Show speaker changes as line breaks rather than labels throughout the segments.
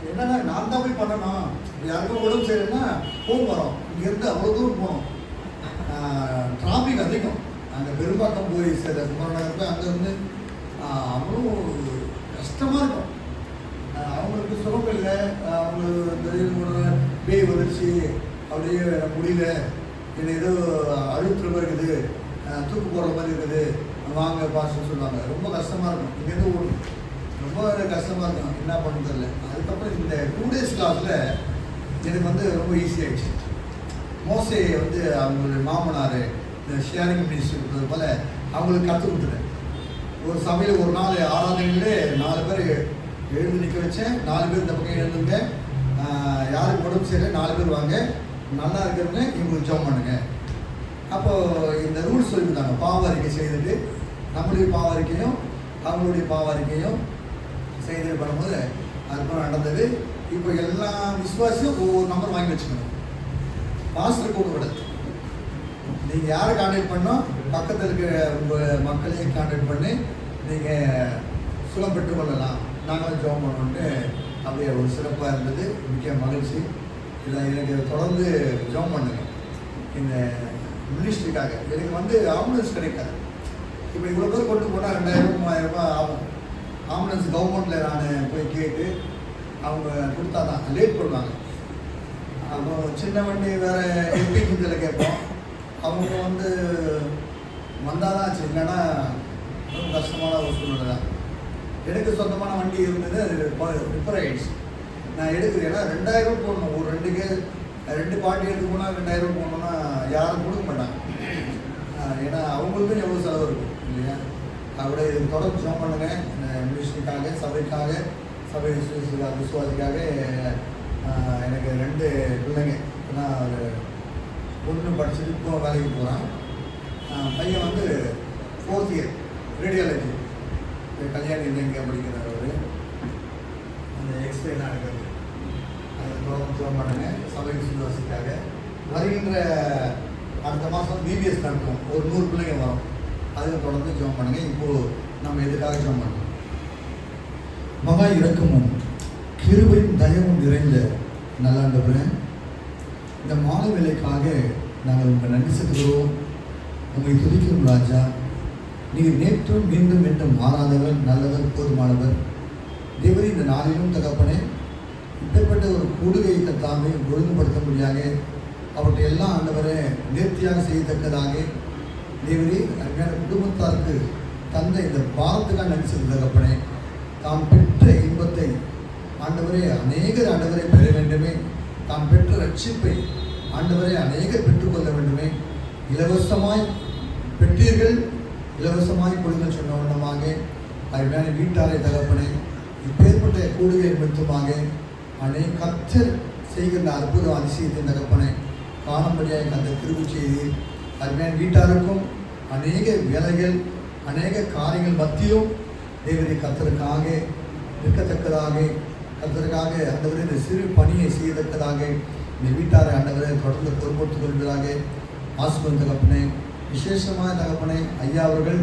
என்னன்னா நான் தான் போய் பண்ணணும். யாருக்கும் உடம்பு சரியில்லைன்னா ஃபோன் வரோம், இங்கேருந்து அவ்வளோ தூரம் போகணும், டிராஃபிக் அதிகம். அங்கே பெரும்பாக்கம் போய் குமரநகர் போய் அங்கேருந்து அவ்வளோ கஷ்டமாக இருக்கும். அவங்களுக்கு சுகம் இல்லை, அவங்களுக்கு திடீர்னு பேய் வந்துருச்சு, அப்படியே முடியல, என்ன ஏதோ அழுத்துற மாதிரி இருக்குது, தூக்கு போடுற மாதிரி இருக்குது, வாங்க பாஸ்ன்னு சொல்லுவாங்க. ரொம்ப கஷ்டமாக இருக்கும், இங்கேருந்து ஓடும், ரொம்ப கஷ்டமாக இருக்கும், என்ன பண்ணுறது இல்லை. அதுக்கப்புறம் இந்த 2 days கிளாஸில் எனக்கு வந்து ரொம்ப ஈஸியாகிடுச்சு. மோசே வந்து அவங்களுடைய மாமனார் இந்த ஷேரிங் மினிஸ்டர் இருக்கிறது போல் அவங்களுக்கு கற்றுக் கொடுத்துட்டேன். ஒரு சமையல் ஒரு நாள் ஆராதனையிலே 4 பேர் எழுந்து நிற்க வச்சேன். 4 பேர் இந்த பக்கம் எழுந்துங்க, யாருக்கு உடம்பு சரியில்லை 4 பேர் வாங்க, நல்லா இருக்கிறவங்க இவங்களுக்கு ஜெபம் பண்ணுங்க. அப்போது இந்த ரூல்ஸ் சொல்லியிருந்தாங்க. பாவரிக்கை செய்துட்டு நம்மளுடைய பாவரிக்கையும் அவங்களுடைய பாவரிக்கையும் செய்து பண்ணும்போது அதுக்கப்புறம் நடந்தது. இப்போ எல்லா விசுவாசியும் ஒவ்வொரு நம்பர் வாங்கி வச்சுக்கணும். மாஸ்டர் கூட விட நீங்கள் யாரை கான்டாக்ட் பண்ணோம், பக்கத்தில் இருக்கிற உங்கள் மக்களையும் கான்டாக்ட் பண்ணி நீங்கள் சுகம் பெற்றுக்கொள்ளலாம், நாங்களும் ஜெபம் பண்ணோன்ட்டு அப்படியே ஒரு சிறப்பாக இருந்தது. முக்கிய மகிழ்ச்சி. இதில் எனக்கு தொடர்ந்து ஜெபம் பண்ணுங்க இந்த மினிஸ்ட்ரிக்காக. எனக்கு வந்து ஆம்புலன்ஸ் கிடைக்காது. இப்போ இவ்வளோ பேர் கொண்டு போனால் 2000 3000 ஆகும். ஆம்புலன்ஸ் கவர்மெண்ட்டில் நான் போய் கேட்டு அவங்க கொடுத்தா தான் லேட் பண்ணுவாங்க. அப்புறம் சின்ன வண்டி வேறு எம்பி குந்தில் கேட்போம், அவங்க வந்து வந்தால் தான் ஆச்சு, இல்லைன்னா ரொம்ப கஷ்டமான ஒரு சூழ்நிலை தான். எனக்கு சொந்தமான வண்டி இருந்தது, அது ரிப்பேர் ஆகிடுச்சு. நான் எடுக்கிறேன், ஏன்னா 2000 போடணும். ஒரு 2 பாட்டி எடுத்து போனால் 2000 போடணுன்னா யாரும் கொடுக்க மாட்டாங்க. ஏன்னா அவங்களுக்கும் எவ்வளோ செலவு இருக்கும் இல்லையா. அப்படியே இதுக்கு தொடர்ந்து ஜெபம் பண்ணுங்க. இந்த மினிஸ்ட்ரிக்காக, சபைக்காக, சபை விசுவாசிக்காக. எனக்கு 2 பிள்ளைங்க. நான் ஒரு பொண்ணு படிச்சுட்டு இப்போ வேலைக்கு போகிறான். பையன் வந்து 4th year ரேடியாலஜி. கல்யாணி இங்கே படிக்கிறார் அவர். அந்த எக்ஸ்ரே நடக்கிறது அதை தொடர்ந்து ஜெபம் பண்ணுங்க. சபை விசுவாசிக்காக. வருகின்ற அடுத்த மாதம் பிபிஎஸ் நடத்துவோம், ஒரு 100 பிள்ளைங்க வரும், அதில் தொடர்ந்து ஜெபம் பண்ணுங்க. இப்போது நம்ம எதுக்காக ஜெபம் பண்ணணும்? மகா இரக்கமும் கிருபையும் தயவும் நிறைந்த நல்லாண்டவரே, இந்த மாலை வேலைக்காக நாங்கள் உங்கள் நன்றி செலுத்துகிறோம். உங்களை துதிக்கிறோம் ராஜா. நீங்கள் நேற்றும் மீண்டும் மீண்டும் மாறாதவர், நல்லவர், போதுமானவர். தேவரே, இந்த நாளிலும் தகப்பனே இப்படிப்பட்ட ஒரு கூடுகை தாமே ஒழுங்குபடுத்த முடியாக அவற்றை எல்லாம் ஆண்டவரை நேர்த்தியாக செய்யத்தக்கதாக தேவரே அருமையான குடும்பத்தாருக்கு தந்த இந்த பாரத்துக்காக நன்றி செலுத்த தகப்பனே. தாம் பெற்ற இன்பத்தை ஆண்டவரே அநேகர் ஆண்டவரை பெற வேண்டுமே, தாம் பெற்ற ரட்சிப்பை ஆண்டவரை அநேகர் பெற்றுக்கொள்ள வேண்டுமே. இலவசமாய் பெற்றீர்கள், இலவசமாய் கொடுங்கள் சொன்ன வண்ணமாக அருமையான வீட்டாரை தகப்பனே இப்பேற்பட்ட கூடுகை நிமித்தமாக கர்த்தர் செய்கின்ற அற்புத அதிசயத்தின் தகப்பனை காணும்படியாக அந்த கிருபை செய்து அருமையான வீட்டாருக்கும் அநேக வேலைகள் அநேக காரியங்கள் மத்தியும் தேவனை கர்த்தருக்காக நிற்கத்தக்கதாக, கர்த்தருக்காக ஆண்டவரே இந்த சிறு பணியை செய்யத்தக்கதாக இந்த வீட்டாரை ஆண்டவரை தொடர்ந்து பொறுப்படுத்திக் கொள்வதாக ஆசீர்வாதம் தகப்பனே. விசேஷமாக தகப்பனை ஐயா அவர்கள்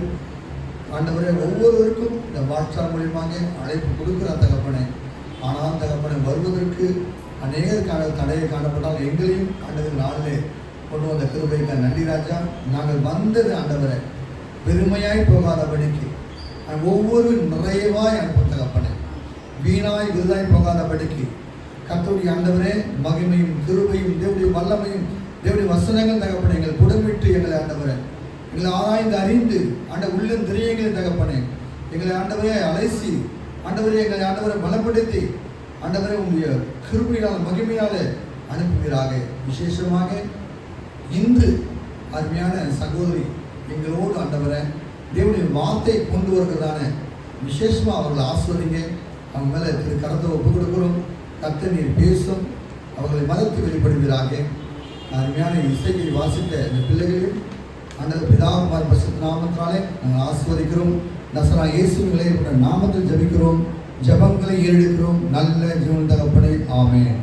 ஆண்டவரை ஒவ்வொருவருக்கும் இந்த வாட்ஸ்அப் மூலியமாக அழைப்பு கொடுக்குற தகப்பனை. ஆனால் தகப்பனை வருவதற்கு அநேகருக்கான தடையை காணப்பட்டால் எங்களையும் ஆண்டவர் நாளிலே கொண்டு வந்த கிருபைக்கு நன்றி ராஜா. நாங்கள் வந்தது ஆண்டவரை பெருமையாய் போகாதபடிக்கு ஒவ்வொரு நிறைவாய் அனுப்பும் தகப்பனை, வீணாய் விருதாய் போகாதபடிக்கு கர்த்தருடைய ஆண்டவரே மகிமையும் கிருபையும் தேவனுடைய வல்லமையும் தேவனுடைய வசனங்கள் தகப்பனை எங்கள் குடமிட்டு எங்களை ஆண்டவரை எங்களை ஆராய்ந்து அறிந்து ஆண்ட உள்ளம் திரியங்களை தகப்பனே எங்களை ஆண்டவரே அலைசி ஆண்டவரே எங்களை ஆண்டவரை பலப்படுத்தி ஆண்டவரே உங்களுடைய கிருபையால் மகிமையால் அனுப்புவீராக. விசேஷமாக இன்று அருமையான சகோதரி எங்களோடு ஆண்டவரை தேவனுடைய வார்த்தை கொண்டு வருகிறதான விசேஷமாக அவர்களை ஆஸ்வதிங்க. அவங்க மேலே திரு கரத்தை ஒப்பு கொடுக்கிறோம். கர்த்தர் நீர் பேசும், அவர்களை மதத்து வெளிப்படுவீராக. அருமையான இசையை வாசித்த இந்த பிள்ளைகளையும் ஆண்டவர் பிதாகுமார் பரிசுத்த நாமத்தினாலே நாங்கள் ஆஸ்வதிக்கிறோம். நசரா இயேசுவின் நாமத்தில் ஜெபிக்கிறோம், ஜெபங்களை ஏறெடுக்கிறோம். நல்ல ஜீவன் தகப்பனே, ஆமென்.